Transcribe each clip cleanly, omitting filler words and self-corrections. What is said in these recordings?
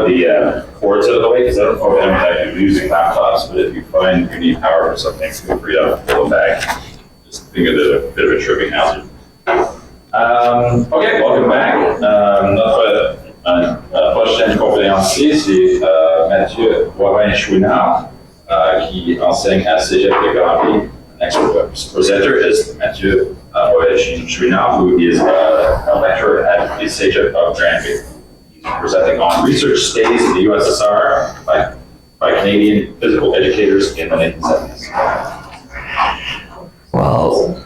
put the cords out of the way, because I don't know if anyone's using laptops, but if you find you need power for something, feel free to pull it back. Just think of it as a bit of a tripping hazard. Ok, welcome back. Notre prochaine conférencier, c'est Mathieu Boivin-Chouinard, qui enseigne à SIHR de Granby. Next presenter is Mathieu Boivin-Chouinard, who is a lecturer at the SIHR of Granby. He's presenting on research stays in the USSR by Canadian physical educators in the 1970s. Well,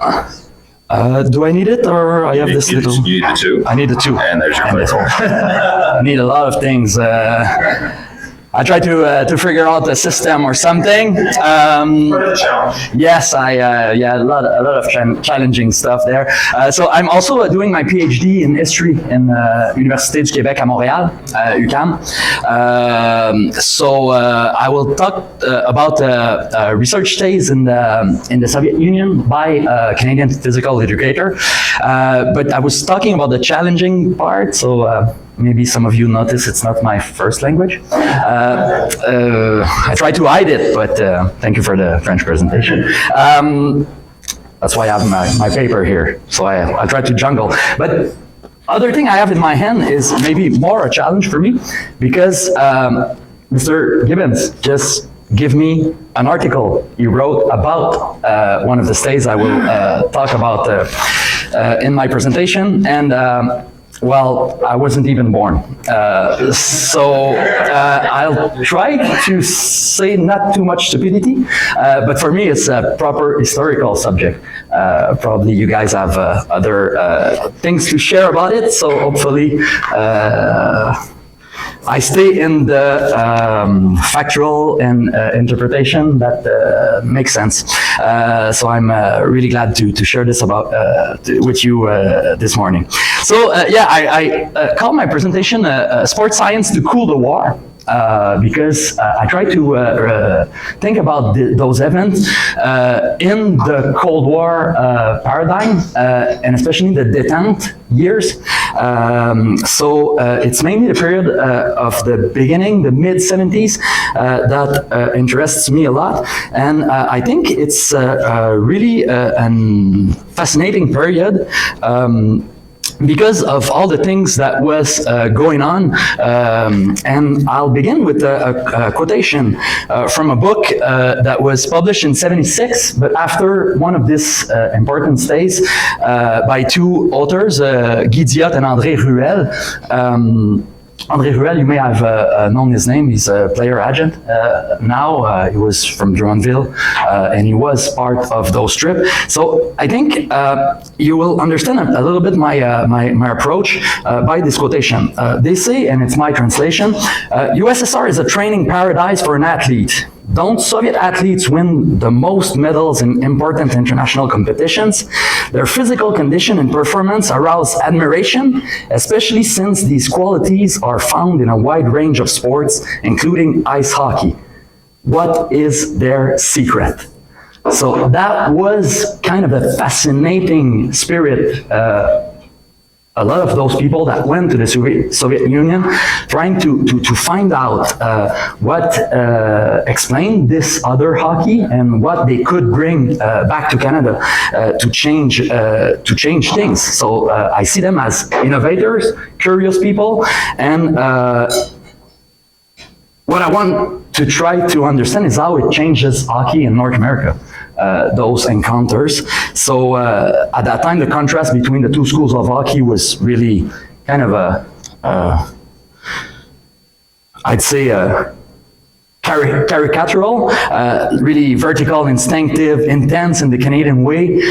do I need it, or I have this little? You need the two. I need the two. And there's your clicker. I need a lot of things. I try to figure out a system or something. Part of the challenge. Yes, a lot of challenging stuff there. So I'm also doing my PhD in history in Université du Québec à Montréal, UQAM. So I will talk about research stays in the Soviet Union by a Canadian physical educator. But I was talking about the challenging part, so maybe some of you notice it's not my first language. I try to hide it, but thank you for the French presentation. That's why I have my paper here, so I try to jungle. But other thing I have in my hand is maybe more a challenge for me, because Mr. Gibbons just gave me an article he wrote about one of the stays I will talk about in my presentation, and well, I wasn't even born. So I'll try to say not too much stupidity, but for me it's a proper historical subject. Probably you guys have other things to share about it, so hopefully I stay in the factual and interpretation that makes sense. So I'm really glad to share this with you this morning. So I call my presentation Sports Science to Cool the War. Because I try to think about those events in the Cold War paradigm, and especially the détente years. So it's mainly the period of the beginning, the mid-70s, that interests me a lot. And I think it's really a fascinating period. Because of all the things that was going on. And I'll begin with a quotation from a book that was published in '76, but after one of these important stays by two authors, Guy Diot and André Ruel. André Ruel, you may have known his name. He's a player agent now. He was from Drummondville, and he was part of those trips. So I think you will understand a little bit my approach by this quotation. They say, and it's my translation, USSR is a training paradise for an athlete. Don't Soviet athletes win the most medals in important international competitions? Their physical condition and performance arouse admiration, especially since these qualities are found in a wide range of sports, including ice hockey. What is their secret? So that was kind of a fascinating spirit. A lot of those people that went to the Soviet Union trying to find out what explained this other hockey and what they could bring back to Canada to change things. So I see them as innovators, curious people, and what I want to try to understand is how it changes hockey in North America. Those encounters. So at that time, the contrast between the two schools of hockey was really kind of I'd say caricatural, really vertical, instinctive, intense in the Canadian way,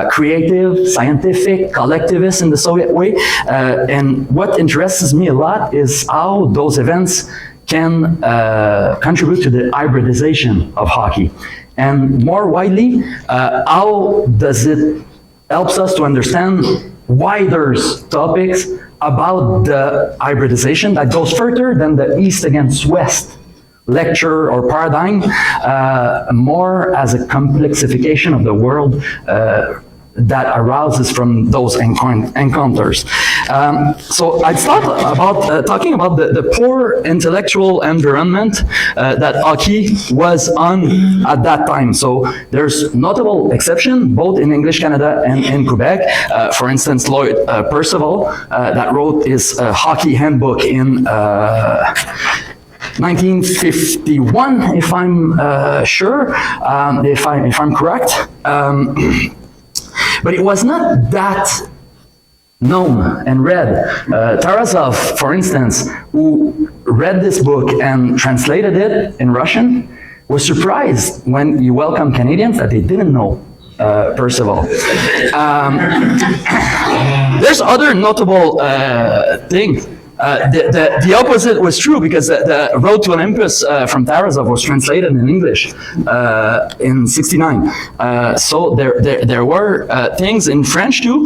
creative, scientific, collectivist in the Soviet way. And what interests me a lot is how those events can contribute to the hybridization of hockey. And more widely, how does it helps us to understand wider topics about the hybridization that goes further than the East against West lecture or paradigm, more as a complexification of the world that arises from those encounters. So I'd start about talking about the poor intellectual environment that hockey was on at that time. So there's notable exception, both in English Canada and in Quebec. For instance, Lloyd Percival, that wrote his hockey handbook in 1951, if I'm sure, if I'm correct. But it was not that known and read. Tarasov, for instance, who read this book and translated it in Russian, was surprised when he welcomed Canadians that they didn't know Percival. There's other notable things. The opposite was true, because the Road to Olympus from Tarasov was translated in English in '69. So there were things in French too.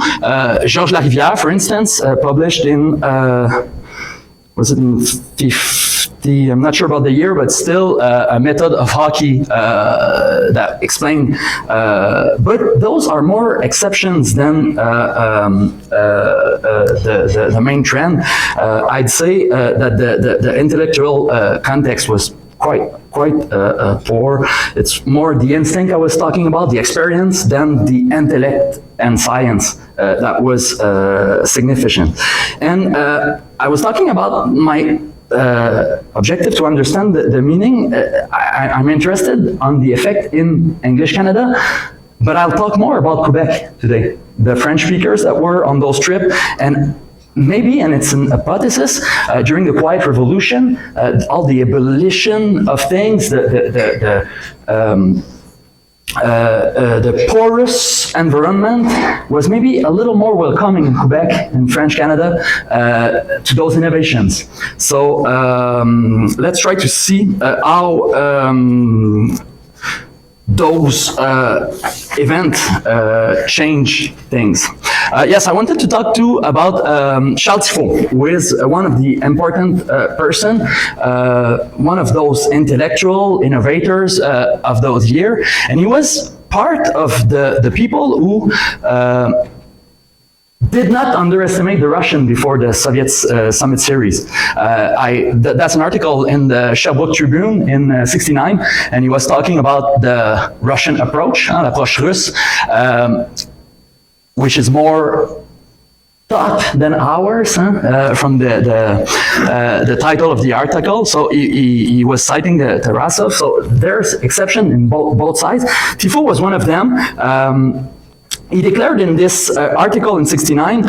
Georges Larivière, for instance, published in was it in 50? I'm not sure about the year, but still a method of hockey that explained. But those are more exceptions than the main trend. I'd say that the intellectual context was quite poor. It's more the instinct I was talking about, the experience, than the intellect and science that was significant. And I was talking about my objective to understand the meaning. I'm interested on the effect in English Canada, but I'll talk more about Quebec today. The French speakers that were on those trips, and maybe, and it's an hypothesis, during the Quiet Revolution, all the abolition of things, the porous environment was maybe a little more welcoming in Quebec and French Canada to those innovations. So let's try to see how those events change things. Yes, I wanted to talk too about Charles Tifo, who is one of the important person, one of those intellectual innovators of those years, and he was part of the people who did not underestimate the Russian before the Soviet summit series. That's an article in the Sherbrooke Tribune in '69, and he was talking about the Russian approach, l'approche russe, which is more thought than ours, from the title of the article. So he was citing the Tarasov. So there's exception in both sides. Tifo was one of them. He declared in this article in '69,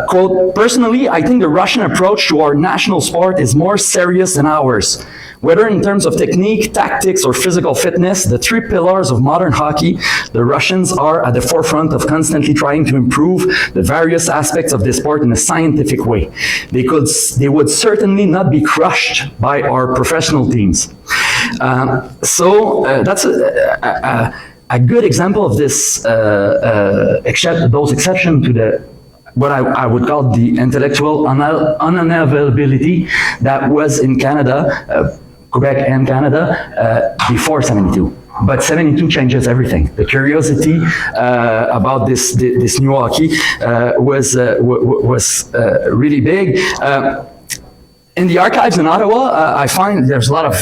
quote, "Personally, I think the Russian approach to our national sport is more serious than ours. Whether in terms of technique, tactics, or physical fitness, the three pillars of modern hockey, the Russians are at the forefront of constantly trying to improve the various aspects of this sport in a scientific way. They would certainly not be crushed by our professional teams." So that's a good example of this, those exceptions to the what I would call the intellectual unavailability that was in Canada, Quebec and Canada, before '72. But '72 changes everything. The curiosity about this new hockey was really big. In the archives in Ottawa, I find there's a lot of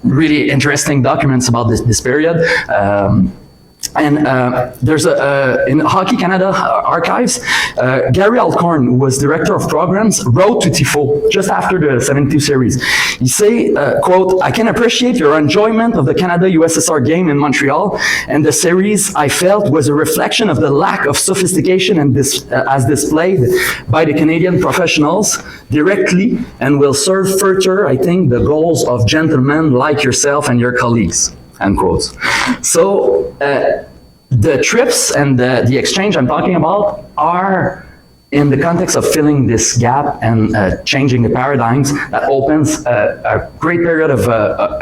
really interesting documents about this period. And there's in Hockey Canada archives, Gary Alcorn, who was director of programs, wrote to Tifo just after the '72 series. He say, quote, "I can appreciate your enjoyment of the Canada-USSR game in Montreal, and the series I felt was a reflection of the lack of sophistication and as displayed by the Canadian professionals directly, and will serve further, I think, the goals of gentlemen like yourself and your colleagues." Unquote. So the trips and the exchange I'm talking about are in the context of filling this gap and changing the paradigms that opens a great period of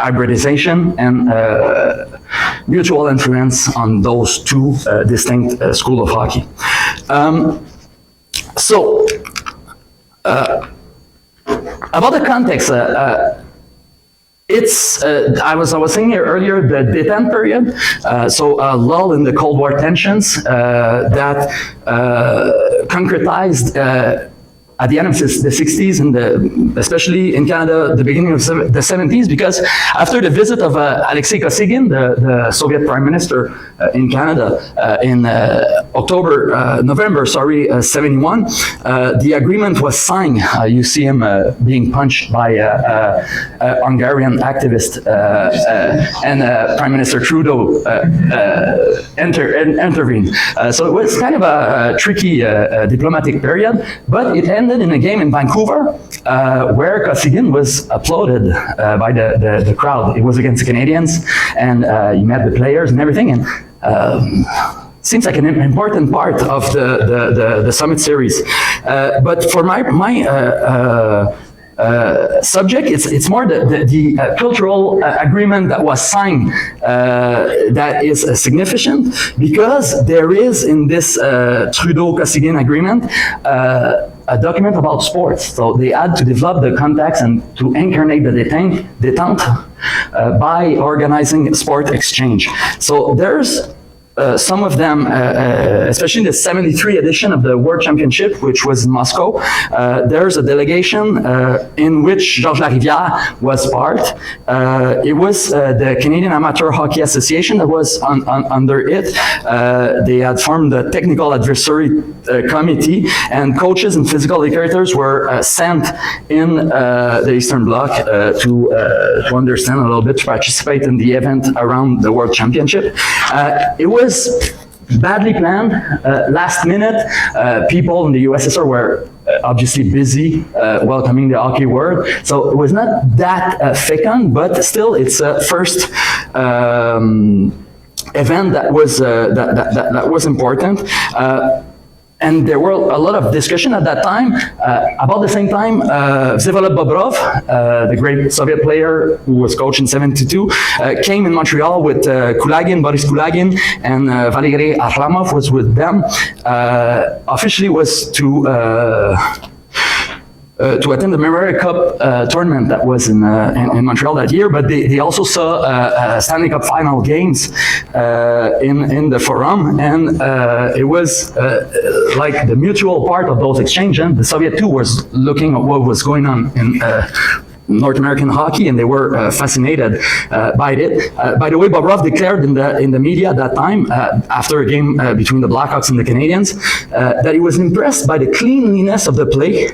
hybridization and mutual influence on those two distinct schools of hockey. So about the context, it's I was saying here earlier the detent period, so a lull in the Cold War tensions that concretized at the end of the 60s and especially in Canada, the beginning of the 70s, because after the visit of Alexei Kosygin, the Soviet Prime Minister in Canada in November 71, the agreement was signed. You see him being punched by a Hungarian activist and Prime Minister Trudeau intervened. So it was kind of a tricky diplomatic period, but it ended in a game in Vancouver where Kosygin was applauded by the crowd. It was against the Canadians, and he met the players and everything, and seems like an important part of the summit series. But for my subject, it's more the cultural agreement that was signed that is significant, because there is in this Trudeau-Kosygin agreement a document about sports. So they had to develop the context and to incarnate the détente by organizing sport exchange. So there's some of them, especially in the 73 edition of the World Championship, which was in Moscow, there's a delegation in which Georges Larivière was part. It was the Canadian Amateur Hockey Association that was under it. They had formed a technical advisory committee, and coaches and physical educators were sent in the Eastern Bloc to understand a little bit, to participate in the event around the World Championship. It was badly planned, last minute. People in the USSR were obviously busy welcoming the hockey world, so it was not that fecund, but still it's a first event that was important. And there were a lot of discussion at that time. About the same time, Vsevolod Bobrov, the great Soviet player who was coached in '72, came in Montreal with Kulagin, Boris Kulagin, and Valery Arlamov was with them. Officially was to attend the Memorial Cup tournament that was in Montreal that year, but they also saw Stanley Cup final games in the Forum, and it was like the mutual part of those exchanges. And the Soviet too was looking at what was going on in North American hockey, and they were fascinated by it. By the way, Bobrov declared in the media at that time, after a game between the Blackhawks and the Canadians, that he was impressed by the cleanliness of the play,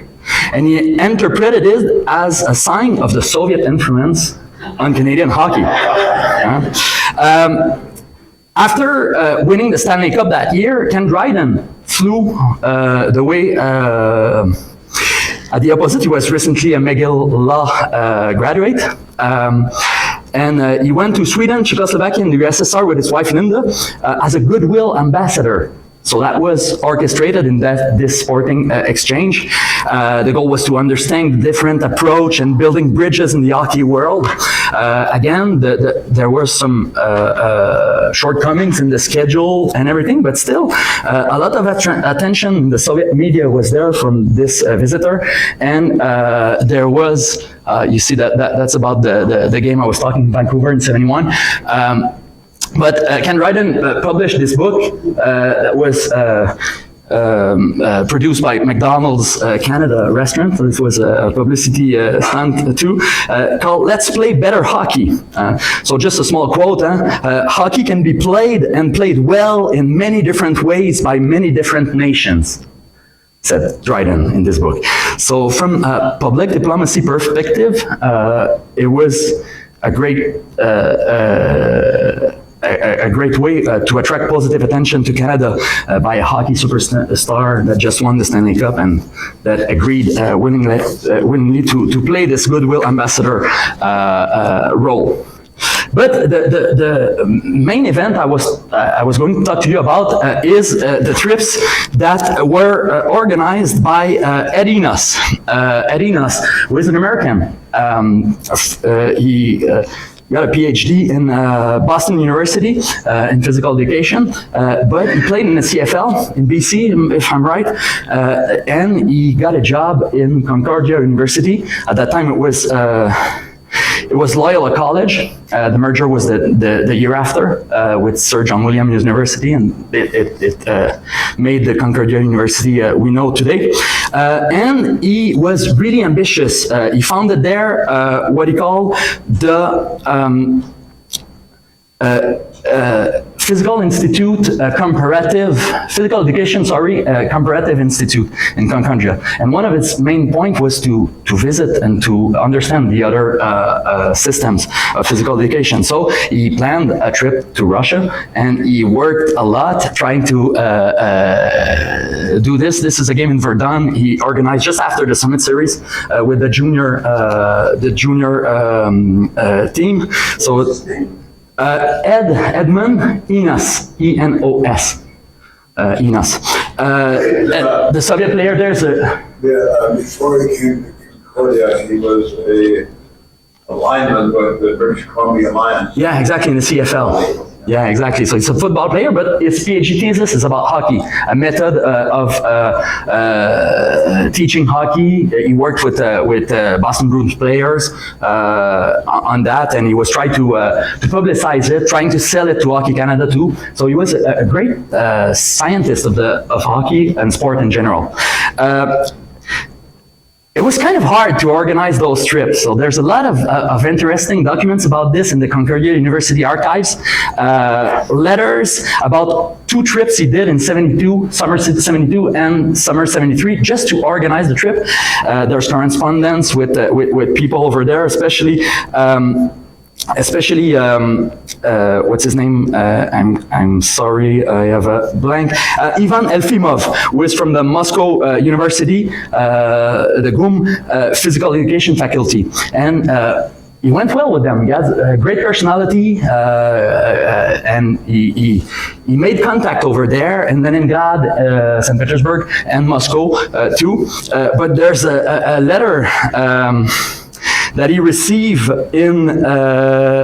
and he interpreted it as a sign of the Soviet influence on Canadian hockey. After winning the Stanley Cup that year, Ken Dryden flew the way. At the opposite, he was recently a McGill Law graduate. And he went to Sweden, Czechoslovakia, and the USSR with his wife Linda as a goodwill ambassador. So that was orchestrated in this sporting exchange. The goal was to understand the different approach and building bridges in the hockey world. Again, there were some shortcomings in the schedule and everything, but still a lot of attention in the Soviet media was there from this visitor. And there was, you see that's about the game I was talking in Vancouver in '71. But Ken Dryden published this book that was produced by McDonald's Canada restaurant. So this was a publicity stunt too, called "Let's Play Better Hockey." So just a small quote: "Hockey can be played and played well in many different ways by many different nations," said Dryden in this book. So from a public diplomacy perspective, it was a great way to attract positive attention to Canada by a hockey superstar that just won the Stanley Cup and that agreed willingly to play this goodwill ambassador role. But the main event I was going to talk to you about is the trips that were organized by Eddie Nuss. Eddie Nuss, who is an American. He got a PhD in Boston University in physical education, but he played in the CFL in BC, if I'm right, and he got a job in Concordia University. At that time, it was it was Loyola College. The merger was the year after with Sir John William University, and it made the Concordia University we know today. And he was really ambitious. He founded there what he called the Physical Education, Comparative Institute in Concordia. And one of its main points was to visit and to understand the other systems of physical education. So he planned a trip to Russia, and he worked a lot trying to do this. This is a game in Verdun. He organized just after the Summit Series with the junior team. So Edmund Enos, E-N-O-S, Enos. The Soviet player there's a... Before he came to Concordia, he was a lineman with the British Columbia Lions. Yeah, exactly, in the CFL. Yeah, exactly. So he's a football player, but his PhD thesis is about hockey, a method of teaching hockey. He worked with Boston Bruins players on that, and he was trying to publicize it, trying to sell it to Hockey Canada too. So he was a great scientist of hockey and sport in general. It was kind of hard to organize those trips. So there's a lot of interesting documents about this in the Concordia University archives. Letters about 2 trips he did in summer 72 and summer 73, just to organize the trip. There's correspondence with people over there, especially what's his name? I'm sorry, I have a blank. Ivan Elfimov, who is from the Moscow University, the GUM Physical Education faculty, and he went well with them. He has a great personality, and he made contact over there in Leningrad, St. Petersburg, and Moscow too. But there's a letter that he received in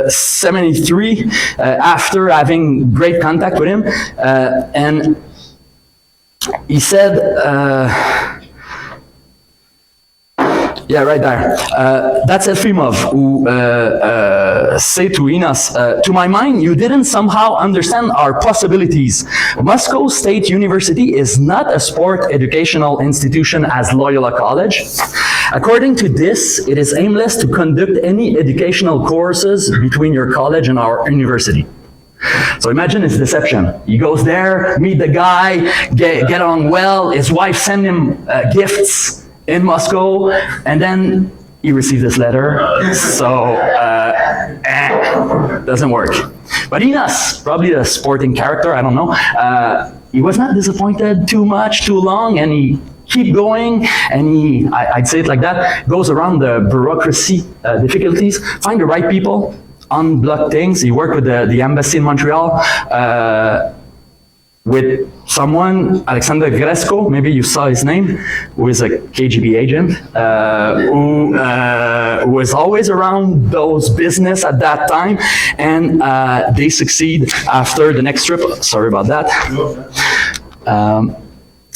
73 after having great contact with him, and he said, yeah, right there. That's Efimov who say to Enos, to my mind, you didn't somehow understand our possibilities. Moscow State University is not a sport educational institution as Loyola College. According to this, it is aimless to conduct any educational courses between your college and our university. So imagine his deception. He goes there, meet the guy, get on well, his wife send him gifts in Moscow, and then he received this letter, so doesn't work. But Enos, probably a sporting character, I don't know, he was not disappointed too long, and he keep going, and he, I'd say it like that, goes around the bureaucracy difficulties, find the right people, unblock things. He worked with the embassy in Montreal, with someone, Alexander Gresko, maybe you saw his name, who is a KGB agent, who was always around those business at that time, and they succeed after the next trip. Sorry about that.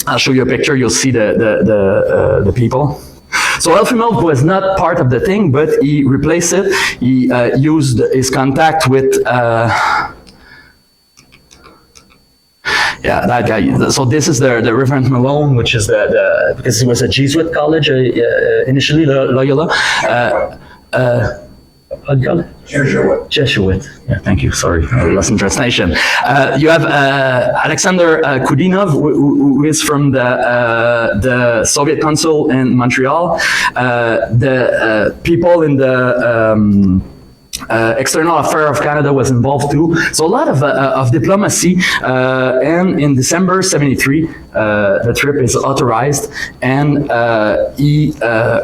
I'll show you a picture, you'll see the people. So Elfimov was not part of the thing, but he replaced it. He used his contact with yeah, that guy. So this is the Reverend Malone, which is because he was a Jesuit college initially, Loyola. Jesuit. Yeah, thank you. Sorry, lost in translation. You have Alexander Kudinov, who is from the Soviet consul in Montreal. The people in the External Affairs of Canada was involved too. So a lot of diplomacy, and in December 73, the trip is authorized, and he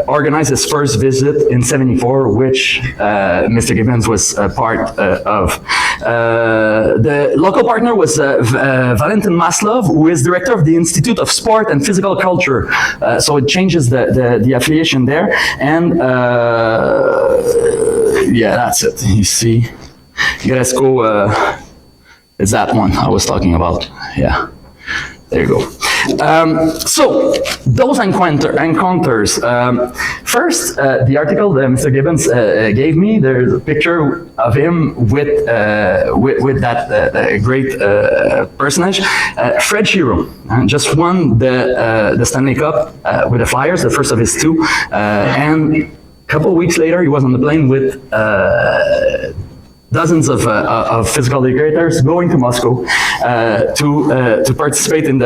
organized his first visit in 74, which Mr. Gibbons was a part of. The local partner was Valentin Maslov, who is director of the Institute of Sport and Physical Culture. So it changes the affiliation there, and yeah, that's it. You see, Gresko is that one I was talking about. Yeah, there you go. So those encounters. First, the article that Mr. Gibbons gave me, there's a picture of him with that great personage, Fred Shiro, just won the Stanley Cup with the Flyers, the first of his two, and a couple of weeks later he was on the plane with dozens of physical educators going to Moscow to participate in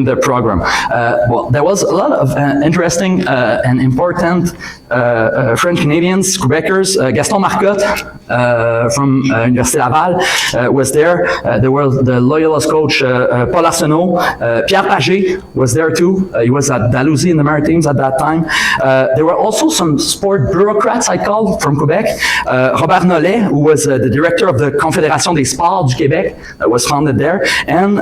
the program. Well, there was a lot of interesting and important French Canadians, Quebecers. Gaston Marcotte from Université Laval was there. There was the Loyalist coach Paul Arsenault. Pierre Pagé was there too. He was at Dalhousie in the Maritimes at that time. There were also some sport bureaucrats, I call, from Quebec. Robert Nollet, who was the director of the Confédération des Sports du Québec, that was founded there, and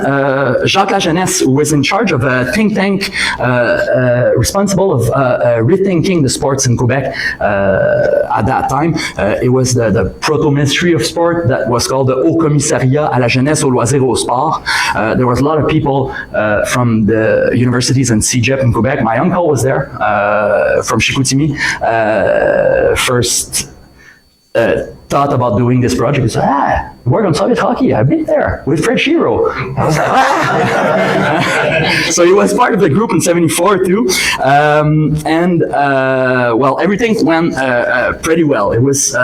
Jacques Lajeunesse, who was in charge of a think tank responsible of rethinking the sports in Quebec at that time. It was the proto-ministry of sport that was called the Haut Commissariat à la Jeunesse, aux Loisirs, au Sport. There was a lot of people from the universities and CEGEP in Quebec. My uncle was there from Chicoutimi. First thought about doing this project. He said, work on Soviet hockey. I've been there with Fred Shiro. I was like, So he was part of the group in '74 too. Well, everything went pretty well. It was,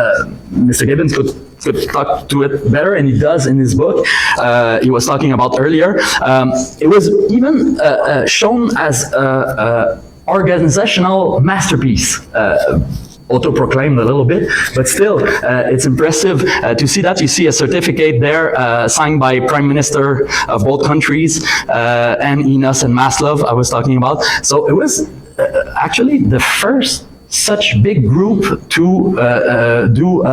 Mr. Gibbons could talk to it better, and he does in his book. He was talking about earlier. It was even shown as an organizational masterpiece. Auto-proclaimed a little bit, but still, it's impressive to see that. You see a certificate there signed by Prime Minister of both countries, and Enos and Maslov I was talking about. So it was actually the first such big group to do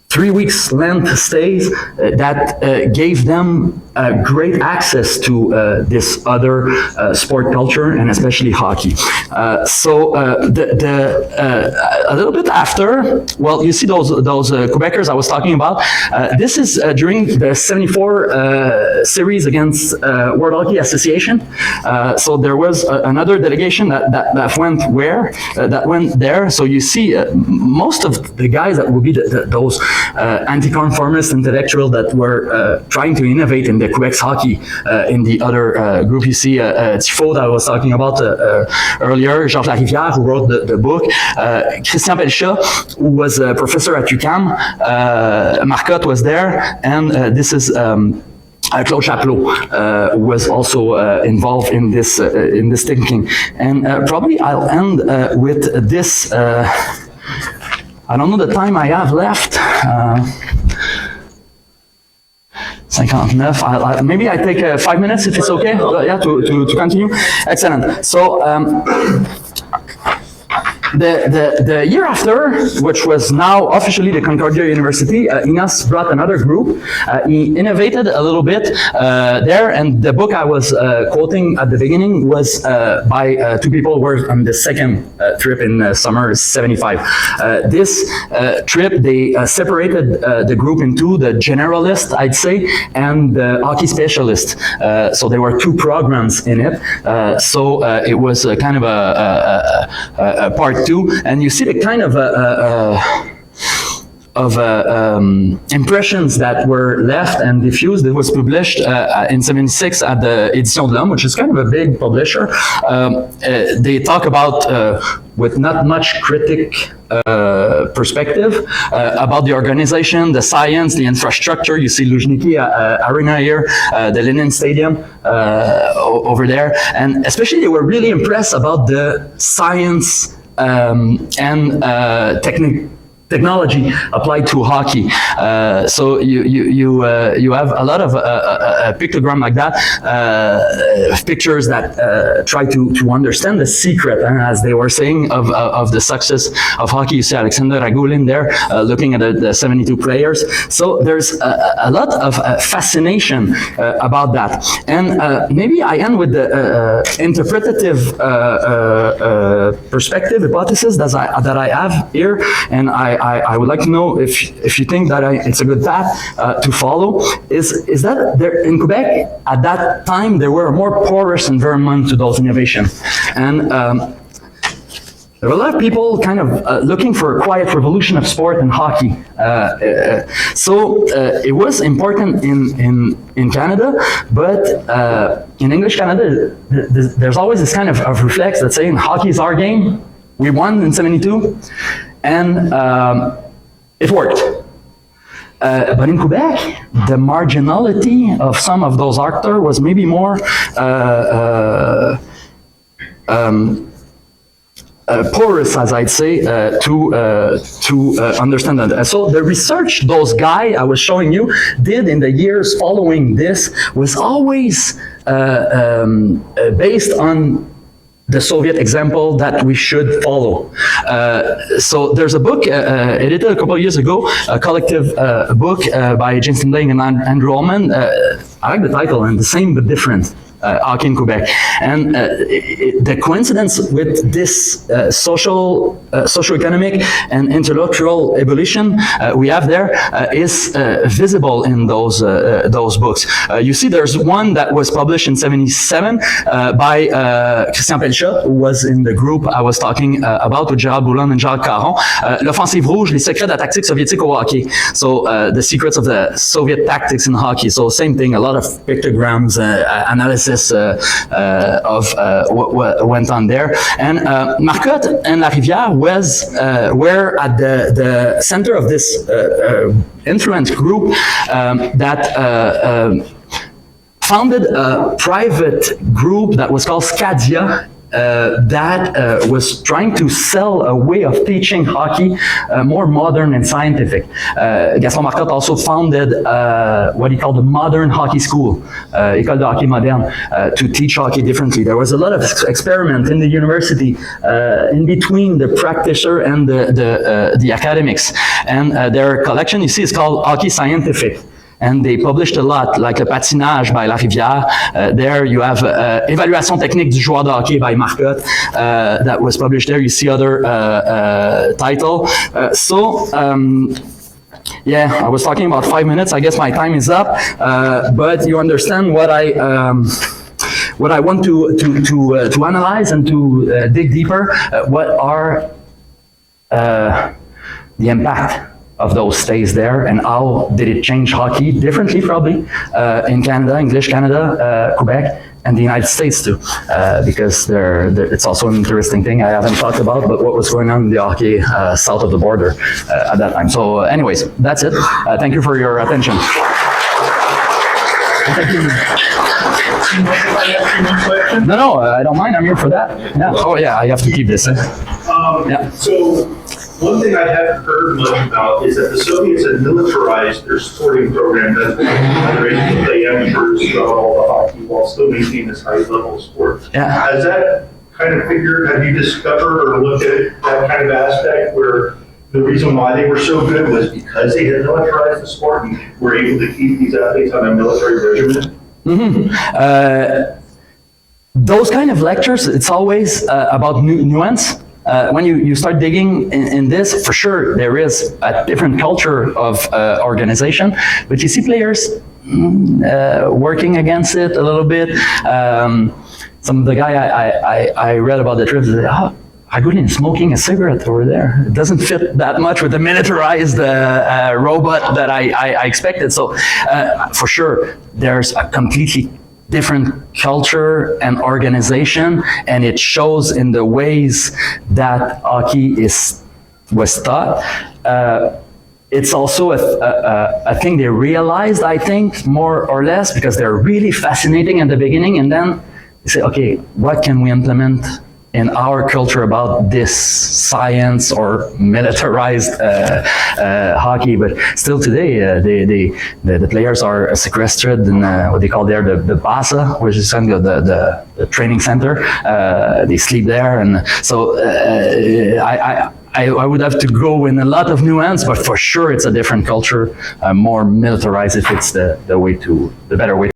3 weeks length stays that gave them great access to this other sport culture, and especially hockey. A little bit after, well, you see those Quebecers I was talking about. This is during the '74 series against World Hockey Association. So there was another delegation that went there. So you see most of the guys that would be those anti-conformist intellectual that were trying to innovate in the Quebec's hockey. In the other group, you see Tifo that I was talking about earlier, Georges Larivière, who wrote the book, Christian Pelchat, who was a professor at UQAM, Marcotte was there, and this is Claude Chapelot was also involved in this thinking. And probably I'll end with this. I don't know the time I have left. 59. Maybe I take 5 minutes if it's okay. Yeah, to continue. Excellent. So. The year after, which was now officially the Concordia University, Enos brought another group. He innovated a little bit there, and the book I was quoting at the beginning was by two people who were on the second trip in summer '75. This trip, they separated the group into the generalist, I'd say, and the hockey specialist. So there were two programs in it. It was kind of a part two, and you see the kind of impressions that were left and diffused. It was published in '76 at the Édition de l'Homme, which is kind of a big publisher. They talk about, with not much critic perspective, about the organization, the science, the infrastructure. You see Luzhniki Arena here, the Lenin Stadium over there, and especially they were really impressed about the science and technology applied to hockey. So you have a lot of a pictogram like that, pictures that try to understand the secret, as they were saying, of the success of hockey. You see Alexander Ragulin there looking at the 72 players. So there's a lot of fascination about that. And maybe I end with the interpretative perspective, hypothesis that I have here, and I would like to know if you think that it's a good path to follow, is that there in Quebec, at that time, there were a more porous environment to those innovations. And there were a lot of people kind of looking for a quiet revolution of sport and hockey. So it was important in Canada, but in English Canada, there's always this kind of reflex that's saying hockey is our game. We won in '72, and it worked. But in Quebec, the marginality of some of those actors was maybe more porous, as I'd say, to understand that. So the research those guys I was showing you did in the years following this was always based on the Soviet example that we should follow. So there's a book edited a couple of years ago, a collective book by James Linding and Andrew Ullman. I like the title, and the same but different. Hockey in Quebec. And the coincidence with this socio-economic and intellectual evolution we have there is visible in those books. You see, there's one that was published in '77 by Christian Pelchat, who was in the group I was talking about with Gérald Boulan and Jacques Caron. L'Offensive Rouge, les secrets de la tactique soviétique au hockey. So the secrets of the Soviet tactics in hockey. So same thing, a lot of pictograms, analysis of what went on there. And Marcotte and Larivière were at the center of this influence group that founded a private group that was called Scadia, that was trying to sell a way of teaching hockey more modern and scientific. Gaston Marcotte also founded what he called the Modern Hockey School, École de Hockey Moderne, to teach hockey differently. There was a lot of experiment in the university in between the practitioner and the academics. And their collection, you see, is called Hockey Scientific. And they published a lot, like Le Patinage by Larivière. There you have Évaluation technique du joueur de hockey by Marcotte, that was published there. You see other title. Yeah, I was talking about 5 minutes. I guess my time is up, but you understand what I want to analyze and to dig deeper. What are the impact of those stays there, and how did it change hockey differently, probably, in Canada, English Canada, Quebec, and the United States too, because it's also an interesting thing I haven't talked about, but what was going on in the hockey south of the border at that time. So anyways, that's it. Thank you for your attention. Thank you. No, I don't mind. I'm here for that. Yeah. Oh yeah, I have to keep this. Yeah. So one thing I haven't heard much about is that the Soviets had militarized their sporting program that's been able to play amateurs throughout all the hockey while still maintaining this high level of sport. Yeah. Has that kind of figured, have you discovered or looked at that kind of aspect where the reason why they were so good was because they had militarized the sport and were able to keep these athletes on a military regimen? Mm-hmm. Those kind of lectures, it's always about nuance. When you start digging in this, for sure, there is a different culture of organization, but you see players working against it a little bit. Some of the guy I read about the trip said, oh, Agulin is smoking a cigarette over there. It doesn't fit that much with the militarized robot that I expected. So for sure, there's a completely different culture and organization, and it shows in the ways that hockey was taught. It's also a thing they realized, I think, more or less, because they're really fascinating in the beginning, and then they say, okay, what can we implement in our culture about this science or militarized hockey? But still today, the players are sequestered in what they call there the basa, which is kind of the training center. They sleep there, and so I would have to go in a lot of nuance, but for sure it's a different culture, more militarized if it's the better way.